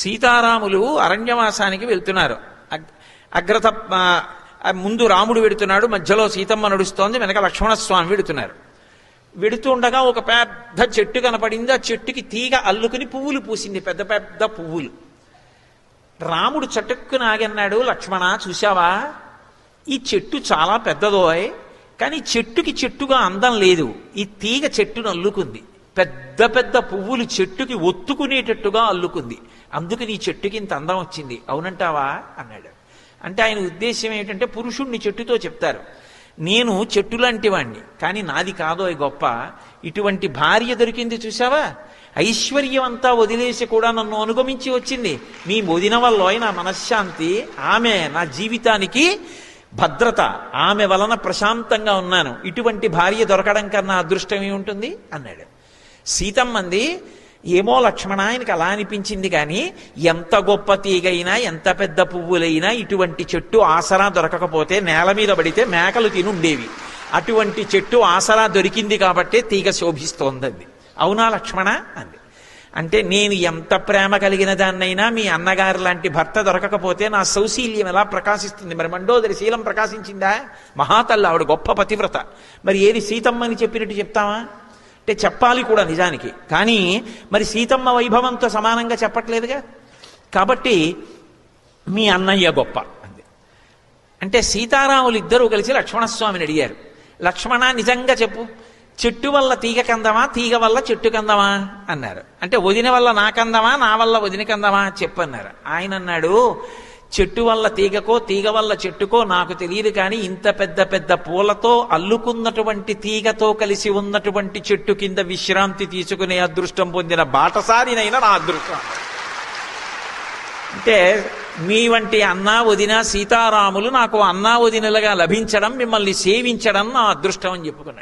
సీతారాములు అరణ్యవాసానికి వెళ్తున్నారు. అగ్రత ముందు రాముడు వెడుతున్నాడు, మధ్యలో సీతమ్మ నడుస్తోంది, వెనక లక్ష్మణస్వామి వెడుతున్నారు. వెడుతూ ఉండగా ఒక పెద్ద చెట్టు కనపడింది. ఆ చెట్టుకి తీగ అల్లుకుని పువ్వులు పూసింది, పెద్ద పెద్ద పువ్వులు. రాముడు చటుక్కున ఆగన్నాడు, లక్ష్మణ చూశావా, ఈ చెట్టు చాలా పెద్దదోయ్, కానీ చెట్టుకి చెట్టుగా అందం లేదు. ఈ తీగ చెట్టును అల్లుకుంది, పెద్ద పెద్ద పువ్వులు చెట్టుకి ఒత్తుకునేటట్టుగా అల్లుకుంది, అందుకు నీ చెట్టుకి ఇంత అందం వచ్చింది, అవునంటావా అన్నాడు. అంటే ఆయన ఉద్దేశం ఏమిటంటే, పురుషుణ్ణి చెట్టుతో చెప్తారు, నేను చెట్టు లాంటి వాణ్ణి, కానీ నాది కాదో గొప్ప, ఇటువంటి భార్య దొరికింది చూసావా, ఐశ్వర్యం అంతా వదిలేసి కూడా నన్ను అనుగమించి వచ్చింది, మీ వదిన వల్ల నా మనశ్శాంతి, ఆమె నా జీవితానికి భద్రత, ఆమె వలన ప్రశాంతంగా ఉన్నాను, ఇటువంటి భార్య దొరకడం కన్నా అదృష్టం ఏముంటుంది అన్నాడు. సీతమ్మంది, ఏమో లక్ష్మణ, ఆయనకి అలా అనిపించింది, కానీ ఎంత గొప్ప తీగైనా ఎంత పెద్ద పువ్వులైనా ఇటువంటి చెట్టు ఆసరా దొరకకపోతే నేల మీద పడితే మేకలు తినుండేవి, అటువంటి చెట్టు ఆసరా దొరికింది కాబట్టే తీగ శోభిస్తోందంది. అవునా లక్ష్మణ అంది. అంటే నేను ఎంత ప్రేమ కలిగిన దాన్నైనా మీ అన్నగారు లాంటి భర్త దొరకకపోతే నా సౌశీల్యం ఎలా ప్రకాశిస్తుంది? మరి మండోదరి శీలం ప్రకాశించిందా? మహాతల్లి, ఆవిడ గొప్ప పతివ్రత, మరి ఏది సీతమ్మని చెప్పినట్టు చెప్తావా అంటే చెప్పాలి కూడా నిజానికి, కానీ మరి సీతమ్మ వైభవంతో సమానంగా చెప్పట్లేదుగా, కాబట్టి మీ అన్నయ్య గొప్ప అంది. అంటే సీతారాములు ఇద్దరూ కలిసి లక్ష్మణస్వామిని అడిగారు, లక్ష్మణ నిజంగా చెప్పు, చెట్టు వల్ల తీగ కందమా, తీగ వల్ల చెట్టు కందమా అన్నారు. అంటే వదిన వల్ల నాకందమా, నా వల్ల వదిన కందమా చెప్పన్నారు. ఆయన అన్నాడు, చెట్టు వల్ల తీగకో తీగ వల్ల చెట్టుకో నాకు తెలియదు, కానీ ఇంత పెద్ద పెద్ద పూలతో అల్లుకున్నటువంటి తీగతో కలిసి ఉన్నటువంటి చెట్టు కింద విశ్రాంతి తీసుకునే అదృష్టం పొందిన బాటసారినైనా నా అదృష్టం. అంటే మీ వంటి అన్నా వదిన సీతారాములు నాకు అన్నా వదినలుగా లభించడం, మిమ్మల్ని సేవించడం నా అదృష్టం అని చెప్పుకున్నాడు.